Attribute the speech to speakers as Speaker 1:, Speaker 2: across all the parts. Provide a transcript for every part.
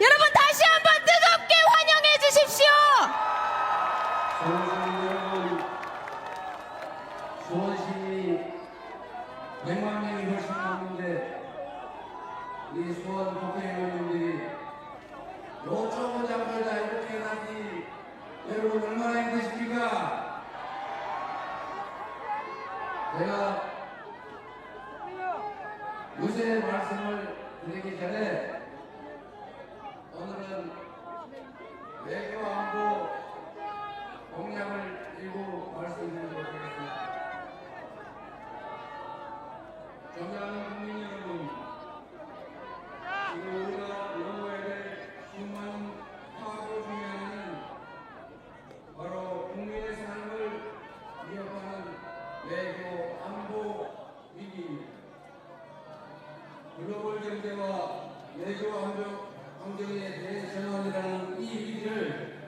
Speaker 1: 여러분 다시 한번 뜨겁게 환영해 주십시오.
Speaker 2: 수원시민이 100만 명이 훨씬 넘는데 우리 수원 국회의원님들이 요청을 잡고 다 이렇게 해놨니 여러분 얼마나 힘드십니까? 제가 요새 말씀을 드리기 전에 오늘은 외교 안보 공약을 일부 말씀드리도록 하겠습니다. 존경하는 국민 여러분, 지금 우리가 넘어야 될 수많은 파도 중에 하나는 바로 국민의 삶을 위협하는 외교 안보 위기입니다. 글로벌 경제와 외교 환경에 대해 전환이라는 이 위기를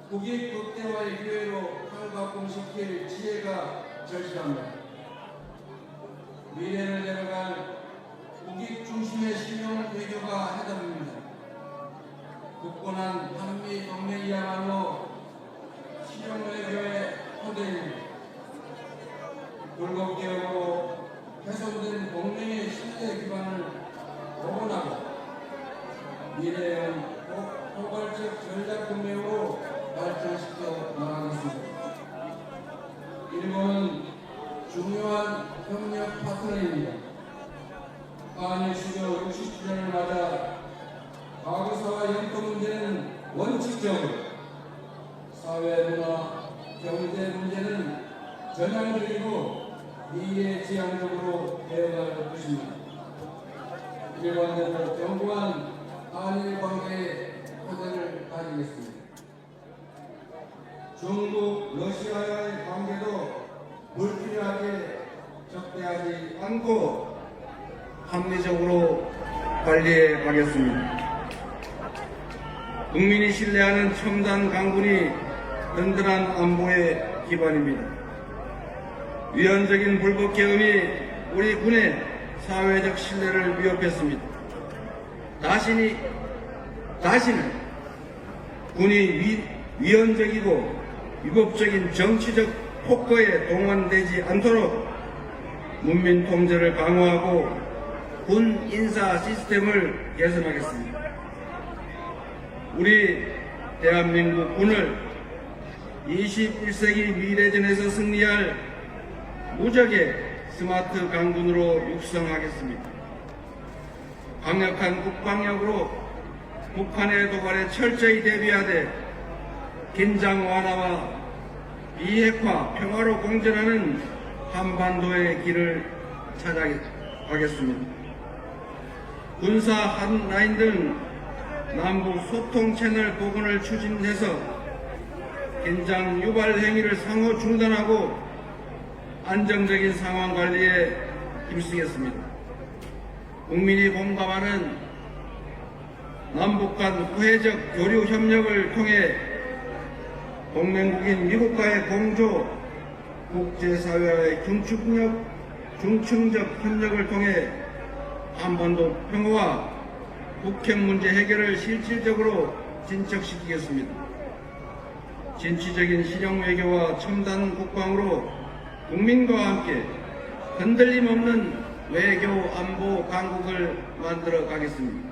Speaker 2: 국익 극대화의 기회로 탈바꿈시킬 지혜가 절실합니다. 미래를 내려갈 국익 중심의 신용 외교가 해답입니다. 굳건한 한미 동맹이야말로 신용 외교의 토대입니다. 굴곡 기업으로 훼손된 동맹의 신뢰 기반을 복원하고 미래형 포괄적 전략 동맹으로 발전시켜 나가겠습니다. 일본은 중요한 협력 파트너입니다. 한일 수교 60주년을 맞아 과거사와 영토 문제는 원칙적으로, 사회, 문화, 경제 문제는 전향적이고 미래지향적으로 되어갈 것입니다. 일관되고 견고한 한일 관계의 토대를 다지겠습니다. 중국, 러시아와의 관계도 불필요하게 적대하지 않고 합리적으로 관리해 가겠습니다. 국민이 신뢰하는 첨단 강군이 든든한 안보의 기반입니다. 위헌적인 불법 계엄이 우리 군의 사회적 신뢰를 위협했습니다. 다시는 군이 위헌적이고 위법적인 정치적 폭거에 동원되지 않도록 문민 통제를 강화하고 군 인사 시스템을 개선하겠습니다. 우리 대한민국 군을 21세기 미래전에서 승리할 무적의 스마트 강군으로 육성하겠습니다. 강력한 국방력으로 북한의 도발에 철저히 대비하되 긴장 완화와 비핵화, 평화로 공존하는 한반도의 길을 찾아가겠습니다. 군사 핫라인 등 남북 소통 채널 복원을 추진해서 긴장 유발 행위를 상호 중단하고 안정적인 상황 관리에 힘쓰겠습니다. 국민이 공감하는 남북 간 우회적 교류 협력을 통해 동맹국인 미국과의 공조, 국제사회와의 중층적 협력을 통해 한반도 평화와 북핵 문제 해결을 실질적으로 진척시키겠습니다. 진취적인 실용 외교와 첨단 국방으로 국민과 함께 흔들림 없는 외교 안보 강국을 만들어 가겠습니다.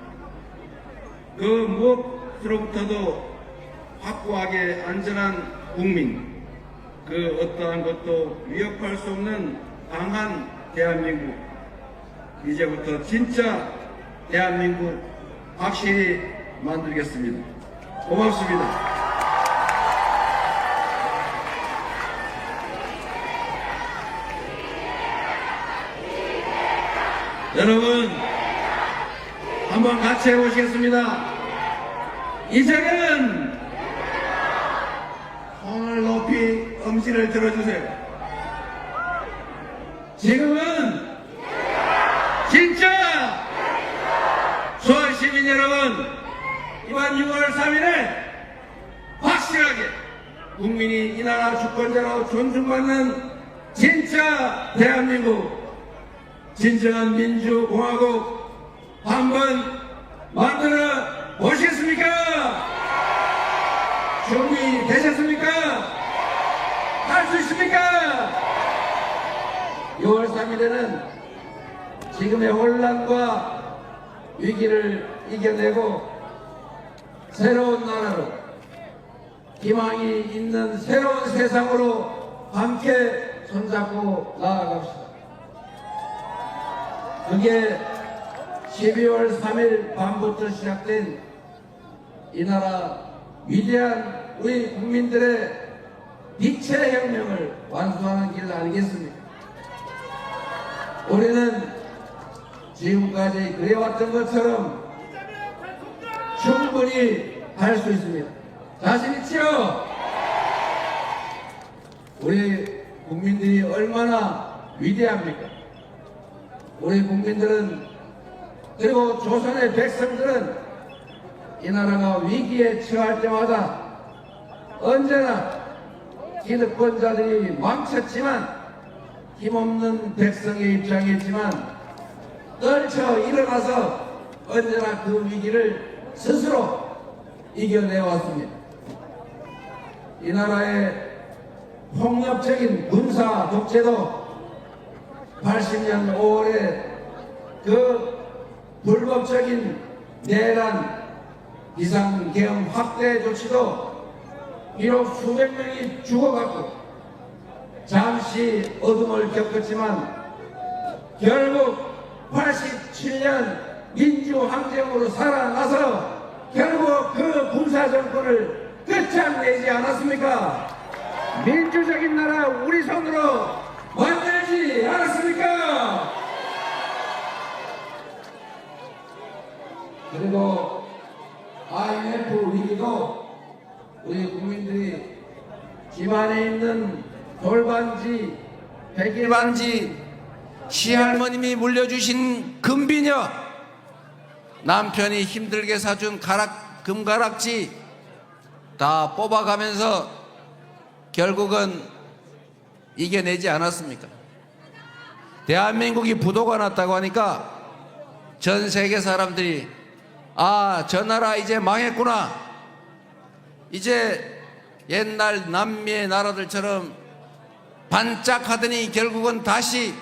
Speaker 2: 그 무엇으로부터도 확고하게 안전한 국민, 그 어떠한 것도 위협할 수 없는 강한 대한민국, 이제부터 진짜 대한민국 확실히 만들겠습니다. 고맙습니다. 여러분, 한번 같이 해보시겠습니다. 이제는 손을 높이 엄지를 들어주세요. 지금은 진짜 수원 시민 여러분, 이번 6월 3일에 확실하게 국민이 이 나라 주권자로 존중받는 진짜 대한민국, 진정한 민주공화국 한번 만들어
Speaker 3: 이제는 지금의 혼란과 위기를 이겨내고 새로운 나라로, 희망이 있는 새로운 세상으로 함께 손잡고 나아갑시다. 그게 12월 3일 밤부터 시작된 이 나라 위대한 우리 국민들의 빛의 혁명을 완수하는 길 아니겠습니까? 우리는 지금까지 그래왔던 것처럼 충분히 할 수 있습니다. 자신 있지요? 우리 국민들이 얼마나 위대합니까? 우리 국민들은, 그리고 조선의 백성들은 이 나라가 위기에 처할 때마다 언제나 기득권자들이 망쳤지만 힘없는 백성의 입장이었지만 떨쳐 일어나서 언제나 그 위기를 스스로 이겨내왔습니다. 이 나라의 폭력적인 군사 독재도 80년 5월에 그 불법적인 내란 비상계엄 확대 조치도 비록 수백 명이 죽어갔고 잠시 어둠을 겪었지만 결국 87년 민주항쟁으로 살아나서 결국 그 군사정권을 끝장내지 않았습니까? 민주적인 나라 우리 손으로 만들지 않았습니까? 그리고 IMF 위기도 우리 국민들이 집안에 있는 돌반지, 백일반지, 시할머님이 물려주신 금비녀, 남편이 힘들게 사준 금가락지 다 뽑아가면서 결국은 이겨내지 않았습니까? 대한민국이 부도가 났다고 하니까 전 세계 사람들이 저 나라 이제 망했구나, 이제 옛날 남미의 나라들처럼 반짝하더니 결국은 다시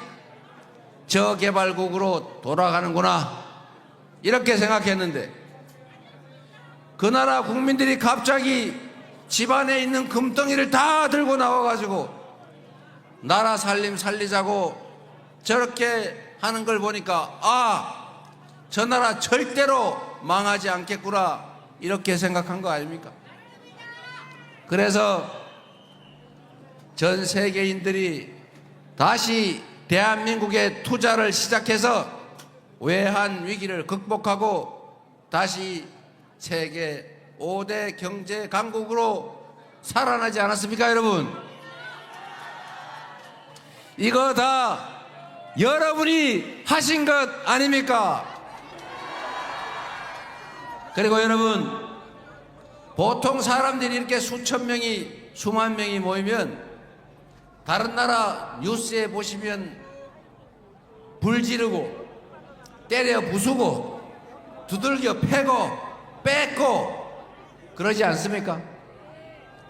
Speaker 3: 저개발국으로 돌아가는구나, 이렇게 생각했는데 그 나라 국민들이 갑자기 집안에 있는 금덩이를 다 들고 나와가지고 나라 살리자고 저렇게 하는 걸 보니까 저 나라 절대로 망하지 않겠구나, 이렇게 생각한 거 아닙니까? 그래서 전 세계인들이 다시 대한민국에 투자를 시작해서 외환 위기를 극복하고 다시 세계 5대 경제 강국으로 살아나지 않았습니까, 여러분? 이거 다 여러분이 하신 것 아닙니까? 그리고 여러분, 보통 사람들이 이렇게 수천 명이, 수만 명이 모이면 다른 나라 뉴스에 보시면 불 지르고 때려 부수고 두들겨 패고 뺏고 그러지 않습니까?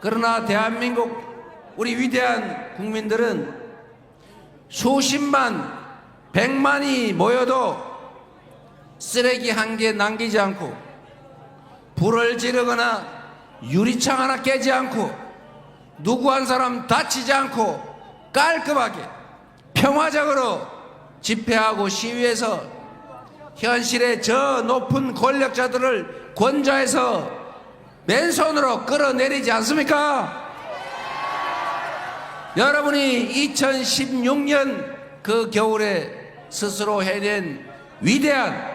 Speaker 3: 그러나 대한민국 우리 위대한 국민들은 수십만, 백만이 모여도 쓰레기 한 개 남기지 않고 불을 지르거나 유리창 하나 깨지 않고 누구 한 사람 다치지 않고 깔끔하게 평화적으로 집회하고 시위해서 현실의 저 높은 권력자들을 권좌해서 맨손으로 끌어내리지 않습니까? 여러분이 2016년 그 겨울에 스스로 해낸 위대한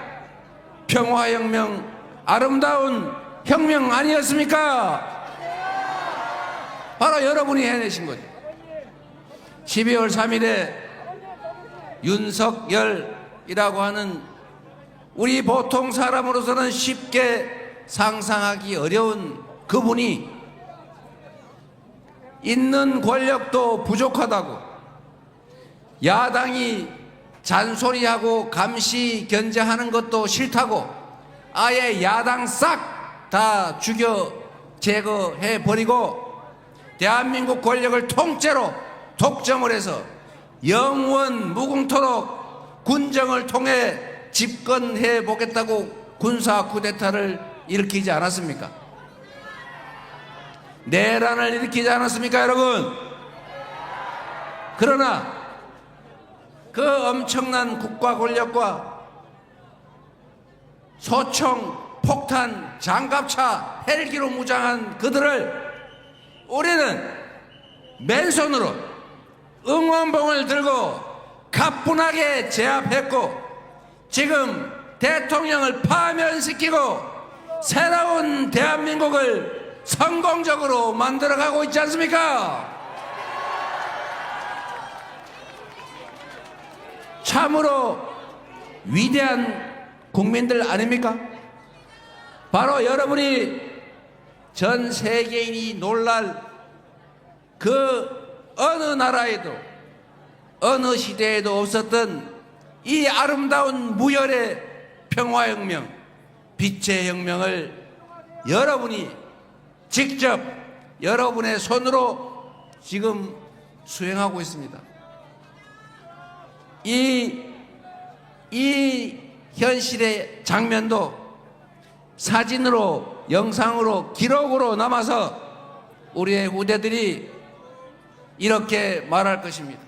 Speaker 3: 평화혁명, 아름다운 혁명 아니었습니까? 바로 여러분이 해내신 거죠. 12월 3일에 윤석열이라고 하는 우리 보통 사람으로서는 쉽게 상상하기 어려운 그분이 있는 권력도 부족하다고, 야당이 잔소리하고 감시 견제하는 것도 싫다고 아예 야당 싹 다 죽여 제거해 버리고 대한민국 권력을 통째로 독점을 해서 영원 무궁토록 군정을 통해 집권해 보겠다고 군사 쿠데타를 일으키지 않았습니까? 내란을 일으키지 않았습니까, 여러분? 그러나 그 엄청난 국가 권력과 소총, 폭탄, 장갑차, 헬기로 무장한 그들을 우리는 맨손으로 응원봉을 들고 가뿐하게 제압했고, 지금 대통령을 파면시키고 새로운 대한민국을 성공적으로 만들어가고 있지 않습니까? 참으로 위대한 국민들 아닙니까? 바로 여러분이 전 세계인이 놀랄 그 어느 나라에도 어느 시대에도 없었던 이 아름다운 무열의 평화혁명, 빛의 혁명을 여러분이 직접 여러분의 손으로 지금 수행하고 있습니다. 이 현실의 장면도 사진으로, 영상으로, 기록으로 남아서 우리의 후대들이 이렇게 말할 것입니다.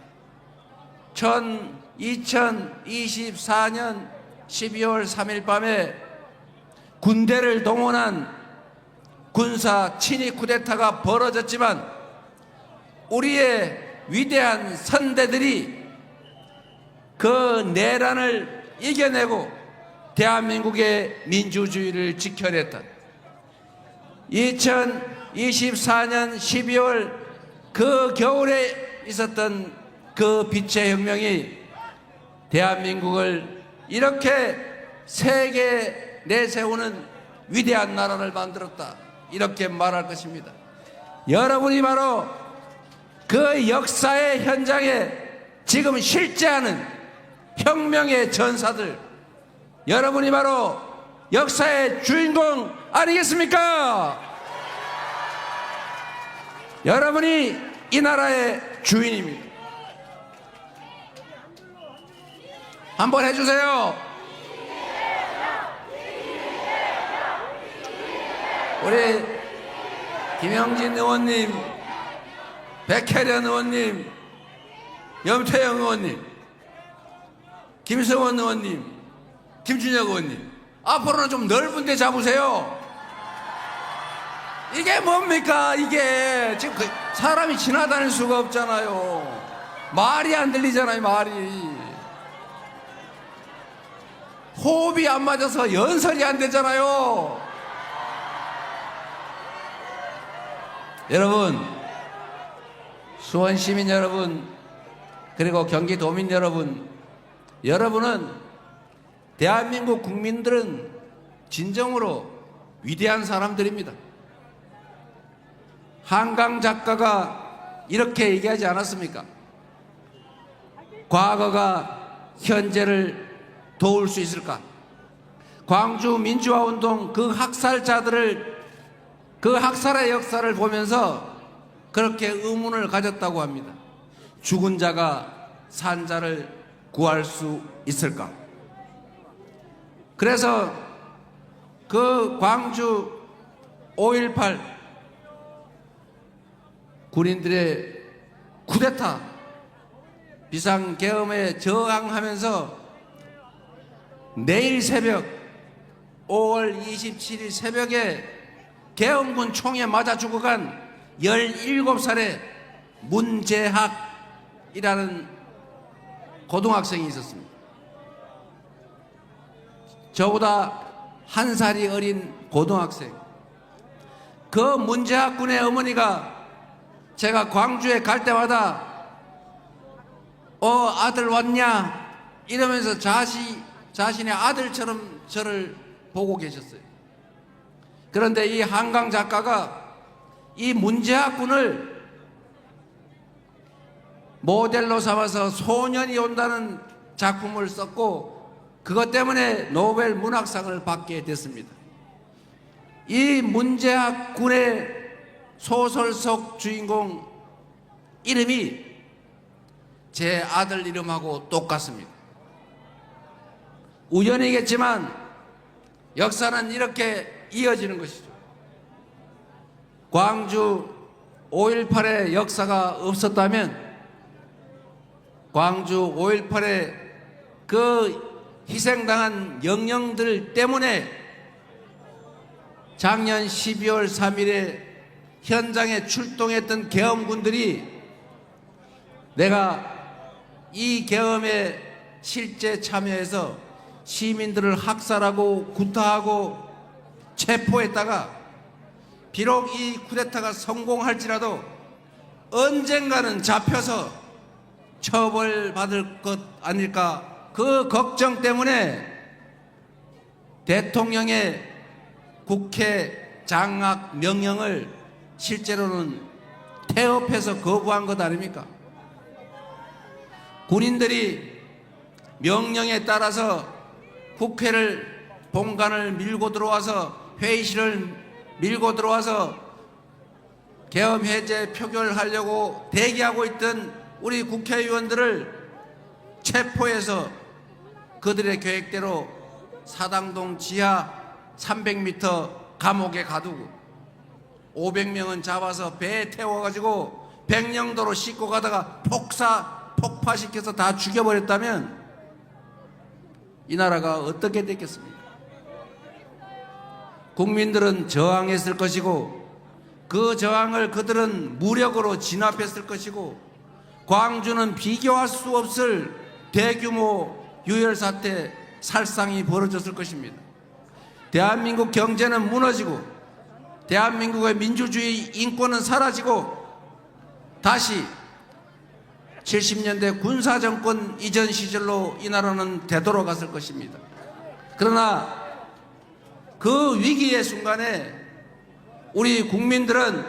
Speaker 3: 2024년 12월 3일 밤에 군대를 동원한 군사 친위 쿠데타가 벌어졌지만 우리의 위대한 선대들이 그 내란을 이겨내고 대한민국의 민주주의를 지켜냈다. 2024년 12월 그 겨울에 있었던 그 빛의 혁명이 대한민국을 이렇게 세계에 내세우는 위대한 나라를 만들었다, 이렇게 말할 것입니다. 여러분이 바로 그 역사의 현장에 지금 실제하는 혁명의 전사들, 여러분이 바로 역사의 주인공 아니겠습니까? 여러분이 이 나라의 주인입니다. 한번 해주세요. 우리 김영진 의원님, 백혜련 의원님, 염태영 의원님, 김성원 의원님, 김준혁 의원님, 앞으로는 좀 넓은 데 잡으세요. 이게 뭡니까? 이게 지금 사람이 지나다닐 수가 없잖아요. 말이 안 들리잖아요, 말이. 호흡이 안 맞아서 연설이 안 되잖아요. 여러분, 수원 시민 여러분, 그리고 경기도민 여러분, 여러분은, 대한민국 국민들은 진정으로 위대한 사람들입니다. 한강 작가가 이렇게 얘기하지 않았습니까? 과거가 현재를 도울 수 있을까? 광주 민주화운동 그 학살자들을, 그 학살의 역사를 보면서 그렇게 의문을 가졌다고 합니다. 죽은 자가 산 자를 구할 수 있을까? 그래서 그 광주 5.18 군인들의 쿠데타 비상계엄에 저항하면서 내일 새벽 5월 27일 새벽에 계엄군 총에 맞아 죽어간 17살의 문재학이라는 고등학생이 있었습니다. 저보다 한 살이 어린 고등학생. 그 문재학 군의 어머니가 제가 광주에 갈 때마다 아들 왔냐 이러면서 자신의 아들처럼 저를 보고 계셨어요. 그런데 이 한강 작가가 이 문재학 군을 모델로 삼아서 소년이 온다는 작품을 썼고, 그것 때문에 노벨 문학상을 받게 됐습니다. 이 문재학 군의 소설 속 주인공 이름이 제 아들 이름하고 똑같습니다. 우연이겠지만 역사는 이렇게 이어지는 것이죠. 광주 5.18의 역사가 없었다면 광주 5.18의 그 희생당한 영령들 때문에 작년 12월 3일에 현장에 출동했던 계엄군들이 내가 이 계엄에 실제 참여해서 시민들을 학살하고 구타하고 체포했다가 비록 이 쿠데타가 성공할지라도 언젠가는 잡혀서 처벌받을 것 아닐까, 그 걱정 때문에 대통령의 국회 장악 명령을 실제로는 태업해서 거부한 것 아닙니까? 군인들이 명령에 따라서 국회를 본관을 밀고 들어와서 회의실을 밀고 들어와서 계엄 해제 표결하려고 대기하고 있던 우리 국회의원들을 체포해서 그들의 계획대로 사당동 지하 300m 감옥에 가두고 500명은 잡아서 배에 태워가지고 백령도로 싣고 가다가 폭파시켜서 다 죽여버렸다면 이 나라가 어떻게 됐겠습니까? 국민들은 저항했을 것이고 그 저항을 그들은 무력으로 진압했을 것이고 광주는 비교할 수 없을 대규모 유혈사태 살상이 벌어졌을 것입니다. 대한민국 경제는 무너지고 대한민국의 민주주의 인권은 사라지고 다시 70년대 군사정권 이전 시절로 이 나라는 되돌아갔을 것입니다. 그러나 그 위기의 순간에 우리 국민들은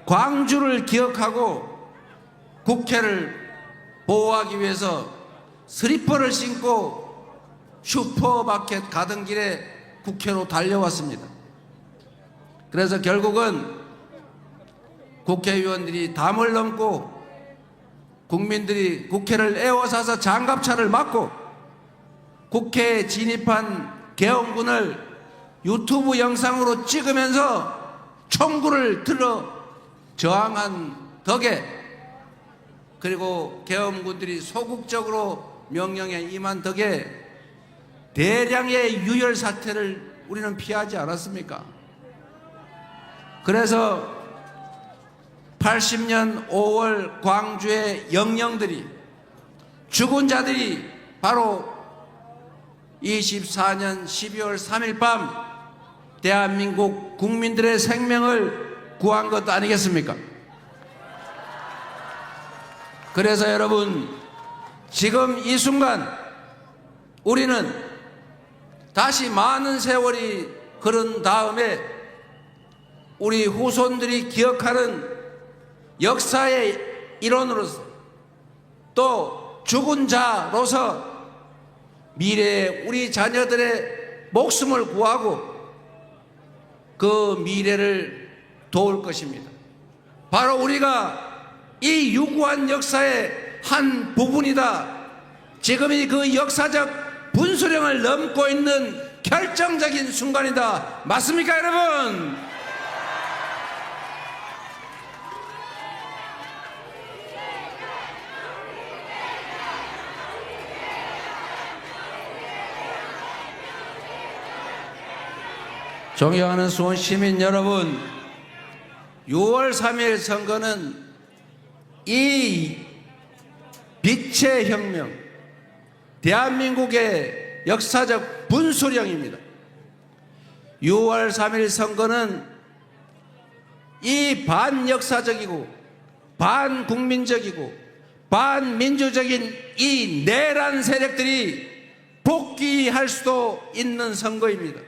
Speaker 3: 광주를 기억하고 국회를 보호하기 위해서 슬리퍼를 신고 슈퍼마켓 가던 길에 국회로 달려왔습니다. 그래서 결국은 국회의원들이 담을 넘고 국민들이 국회를 에워싸서 장갑차를 막고 국회에 진입한 계엄군을 유튜브 영상으로 찍으면서 총구를 들어 저항한 덕에, 그리고 계엄군들이 소극적으로 명령에 임한 덕에 대량의 유혈 사태를 우리는 피하지 않았습니까? 그래서 80년 5월 광주의 영령들이, 죽은 자들이 바로 24년 12월 3일 밤 대한민국 국민들의 생명을 구한 것 아니겠습니까? 그래서 여러분, 지금 이 순간 우리는 다시 많은 세월이 흐른 다음에 우리 후손들이 기억하는 역사의 일원으로서 또 죽은 자로서 미래에 우리 자녀들의 목숨을 구하고 그 미래를 도울 것입니다. 바로 우리가 이 유구한 역사의 한 부분이다. 지금이 그 역사적 분수령을 넘고 있는 결정적인 순간이다. 맞습니까, 여러분? 존경하는 수원 시민 여러분, 6월 3일 선거는 이 빛의 혁명, 대한민국의 역사적 분수령입니다. 6월 3일 선거는 이 반역사적이고 반국민적이고 반민주적인 이 내란 세력들이 복귀할 수도 있는 선거입니다.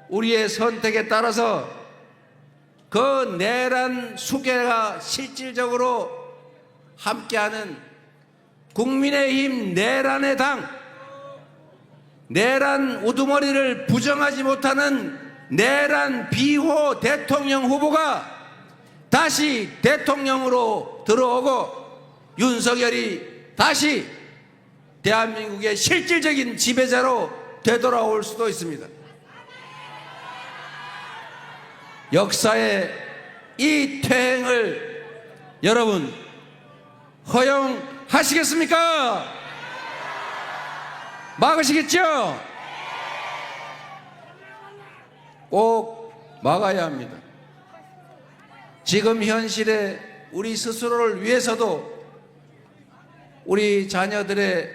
Speaker 3: 우리의 선택에 따라서 그 내란 수괴가 실질적으로 함께하는 국민의힘 내란의 당, 내란 우두머리를 부정하지 못하는 내란 비호 대통령 후보가 다시 대통령으로 들어오고 윤석열이 다시 대한민국의 실질적인 지배자로 되돌아올 수도 있습니다. 역사의 이 퇴행을 여러분 허용하시겠습니까? 막으시겠죠? 꼭 막아야 합니다. 지금 현실에 우리 스스로를 위해서도 우리 자녀들의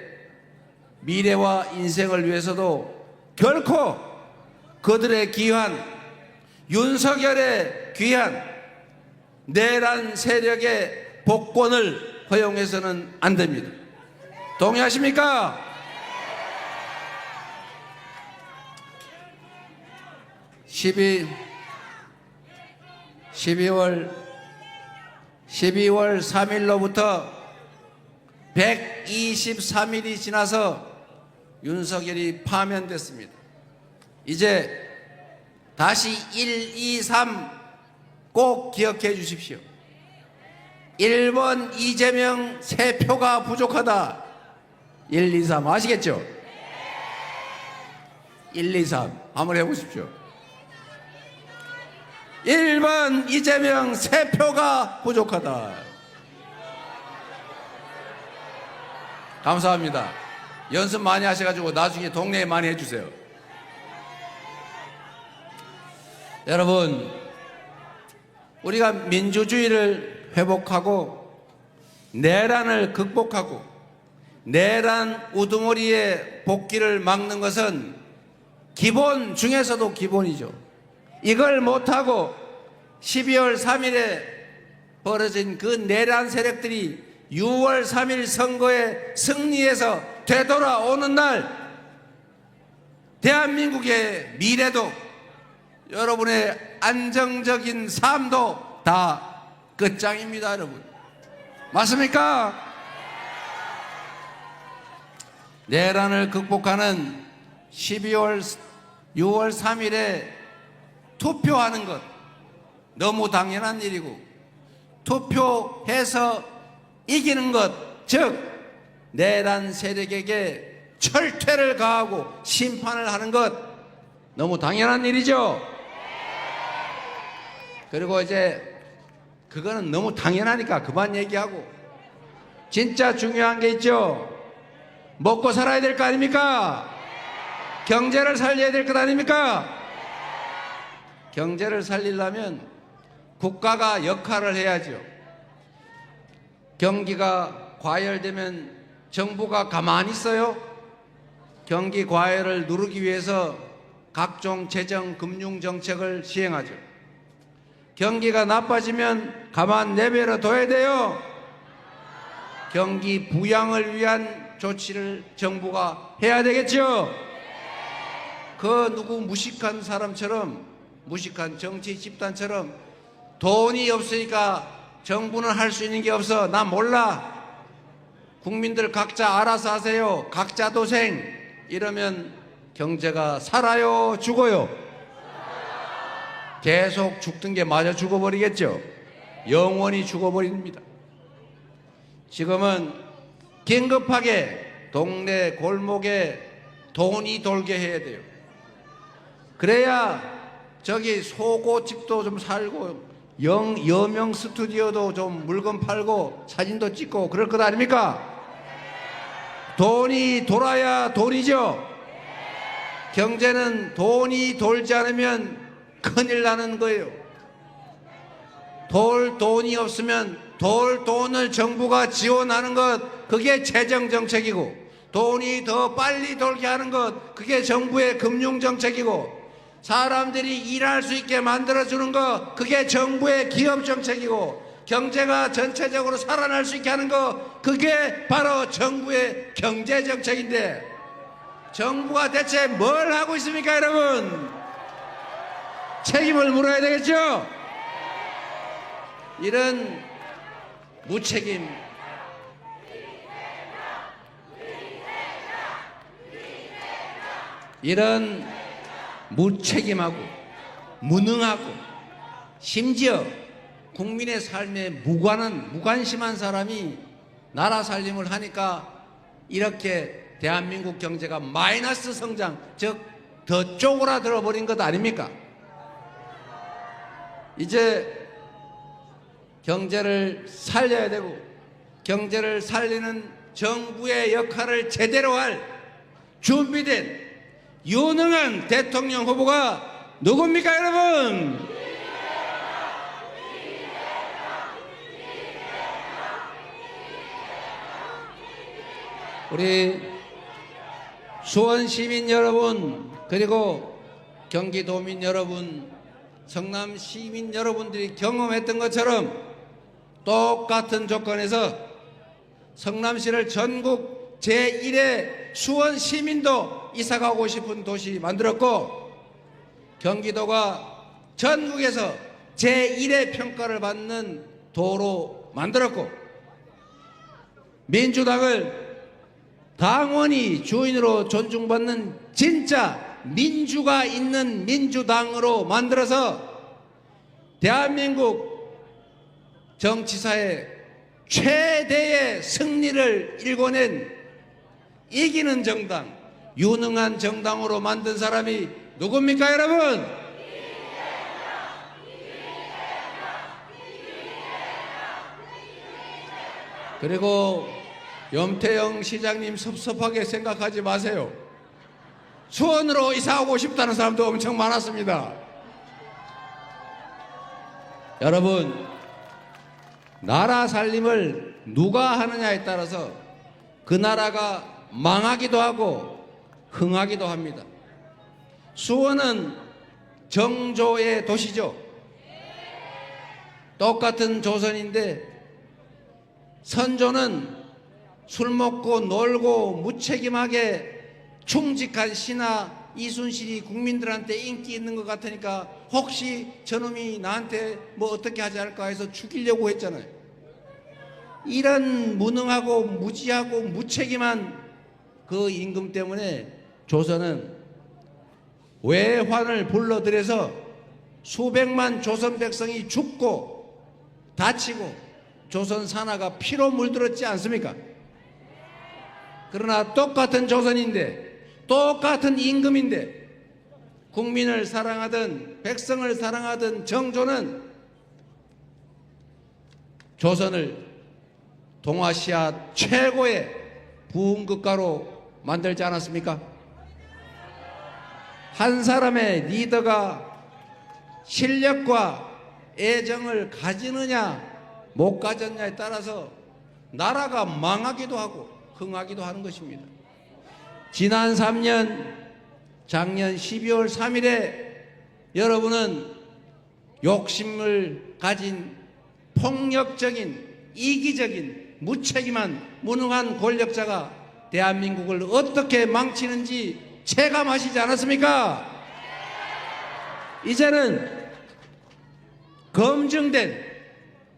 Speaker 3: 미래와 인생을 위해서도 결코 그들의 귀한 윤석열의 귀한 내란 세력의 복권을 허용해서는 안 됩니다. 동의하십니까? (12월 3일로부터 123일이 지나서 윤석열이 파면됐습니다. 이제 다시 1, 2, 3 꼭 기억해 주십시오. 1번 이재명 3표가 부족하다. 1, 2, 3 아시겠죠? 1, 2, 3 한번 해보십시오. 1번 이재명 3표가 부족하다. 감사합니다. 연습 많이 하셔가지고 나중에 동네에 많이 해주세요. 여러분, 우리가 민주주의를 회복하고 내란을 극복하고 내란 우두머리의 복귀를 막는 것은 기본 중에서도 기본이죠. 이걸 못하고 12월 3일에 벌어진 그 내란 세력들이 6월 3일 선거에 승리해서 되돌아오는 날 대한민국의 미래도 여러분의 안정적인 삶도 다 끝장입니다, 여러분. 맞습니까? 내란을 극복하는 6월 3일에 투표하는 것 너무 당연한 일이고, 투표해서 이기는 것, 즉 내란 세력에게 철퇴를 가하고 심판을 하는 것 너무 당연한 일이죠. 그리고 이제 그거는 너무 당연하니까 그만 얘기하고, 진짜 중요한 게 있죠. 먹고 살아야 될 거 아닙니까? 경제를 살려야 될 것 아닙니까? 경제를 살리려면 국가가 역할을 해야죠. 경기가 과열되면 정부가 가만히 있어요? 경기 과열을 누르기 위해서 각종 재정 금융 정책을 시행하죠. 경기가 나빠지면 가만 내버려 둬야 돼요. 경기 부양을 위한 조치를 정부가 해야 되겠죠. 그 누구 무식한 사람처럼, 무식한 정치 집단처럼 돈이 없으니까 정부는 할 수 있는 게 없어, 나 몰라, 국민들 각자 알아서 하세요, 각자 도생, 이러면 경제가 살아요, 죽어요? 계속 죽던 게 마저 죽어버리겠죠. 영원히 죽어버립니다. 지금은 긴급하게 동네 골목에 돈이 돌게 해야 돼요. 그래야 저기 소고집도 좀 살고 여명 스튜디오도 좀 물건 팔고 사진도 찍고 그럴 것 아닙니까? 돈이 돌아야 돈이죠. 경제는 돈이 돌지 않으면 큰일 나는 거예요. 돈이 없으면 돈을 정부가 지원하는 것, 그게 재정정책이고, 돈이 더 빨리 돌게 하는 것, 그게 정부의 금융정책이고, 사람들이 일할 수 있게 만들어주는 것, 그게 정부의 기업정책이고, 경제가 전체적으로 살아날 수 있게 하는 것, 그게 바로 정부의 경제정책인데, 정부가 대체 뭘 하고 있습니까, 여러분? 책임을 물어야 되겠죠? 이런 무책임, 이런 무책임하고 무능하고 심지어 국민의 삶에 무관심한 사람이 나라 살림을 하니까 이렇게 대한민국 경제가 마이너스 성장, 즉 더 쪼그라들어 버린 것 아닙니까? 이제 경제를 살려야 되고 경제를 살리는 정부의 역할을 제대로 할 준비된 유능한 대통령 후보가 누굽니까, 여러분? 우리 수원 시민 여러분, 그리고 경기도민 여러분, 성남 시민 여러분들이 경험했던 것처럼 똑같은 조건에서 성남시를 전국 제1의 수원 시민도 이사가고 싶은 도시 만들었고, 경기도가 전국에서 제1의 평가를 받는 도로 만들었고, 민주당을 당원이 주인으로 존중받는 진짜 민주가 있는 민주당으로 만들어서 대한민국 정치사의 최대의 승리를 일궈낸 이기는 정당, 유능한 정당으로 만든 사람이 누굽니까, 여러분? 그리고 염태영 시장님 섭섭하게 생각하지 마세요. 수원으로 이사하고 싶다는 사람도 엄청 많았습니다. 여러분, 나라 살림을 누가 하느냐에 따라서 그 나라가 망하기도 하고 흥하기도 합니다. 수원은 정조의 도시죠. 똑같은 조선인데 선조는 술 먹고 놀고 무책임하게 충직한 신하 이순신이 국민들한테 인기 있는 것 같으니까 혹시 저놈이 나한테 뭐 어떻게 하지 않을까 해서 죽이려고 했잖아요. 이런 무능하고 무지하고 무책임한 그 임금 때문에 조선은 외환을 불러들여서 수백만 조선 백성이 죽고 다치고 조선 산하가 피로 물들었지 않습니까? 그러나 똑같은 조선인데, 똑같은 임금인데, 국민을 사랑하던 백성을 사랑하던 정조는 조선을 동아시아 최고의 부흥국가로 만들지 않았습니까? 한 사람의 리더가 실력과 애정을 가지느냐 못 가졌냐에 따라서 나라가 망하기도 하고 흥하기도 하는 것입니다. 지난 3년 작년 12월 3일에 여러분은 욕심을 가진 폭력적인 이기적인 무책임한 무능한 권력자가 대한민국을 어떻게 망치는지 체감하시지 않았습니까? 이제는 검증된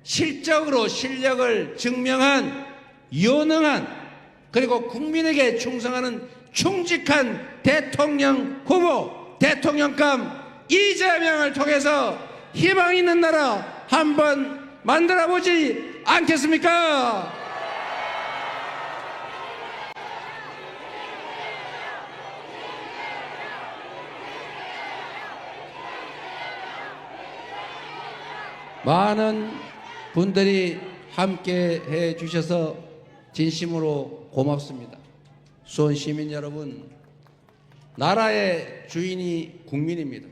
Speaker 3: 실적으로 실력을 증명한 유능한 그리고 국민에게 충성하는 충직한 대통령 후보, 대통령감 이재명을 통해서 희망 있는 나라 한번 만들어 보지 않겠습니까? 많은 분들이 함께 해 주셔서 진심으로 고맙습니다. 수원 시민 여러분, 나라의 주인이 국민입니다.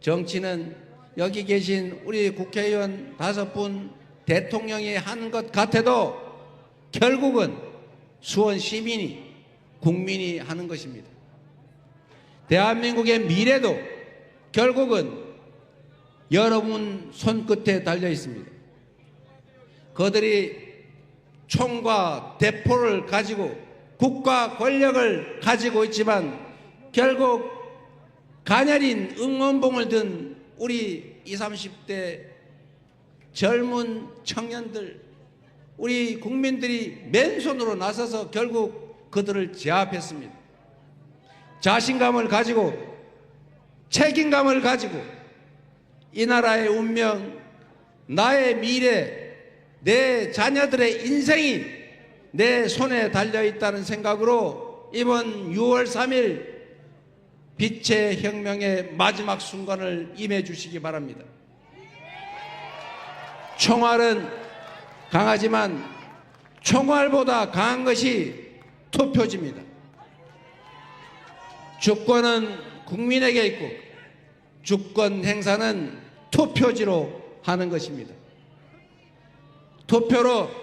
Speaker 3: 정치는 여기 계신 우리 국회의원 5분 대통령이 한 것 같아도 결국은 수원 시민이 국민이 하는 것입니다. 대한민국의 미래도 결국은 여러분 손끝에 달려 있습니다. 그들이 총과 대포를 가지고 국가 권력을 가지고 있지만 결국 가녀린 응원봉을 든 우리 20, 30대 젊은 청년들, 우리 국민들이 맨손으로 나서서 결국 그들을 제압했습니다. 자신감을 가지고 책임감을 가지고 이 나라의 운명, 나의 미래, 내 자녀들의 인생이 내 손에 달려있다는 생각으로 이번 6월 3일 빛의 혁명의 마지막 순간을 임해 주시기 바랍니다. 총알은 강하지만 총알보다 강한 것이 투표지입니다. 주권은 국민에게 있고 주권 행사는 투표지로 하는 것입니다. 투표로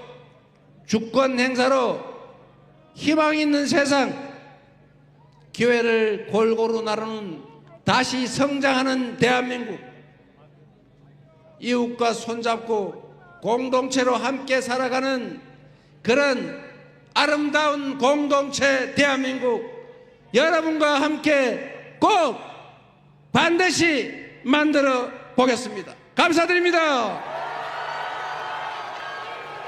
Speaker 3: 주권 행사로 희망 있는 세상, 기회를 골고루 나누는 다시 성장하는 대한민국, 이웃과 손잡고 공동체로 함께 살아가는 그런 아름다운 공동체 대한민국, 여러분과 함께 꼭 반드시 만들어 보겠습니다. 감사드립니다.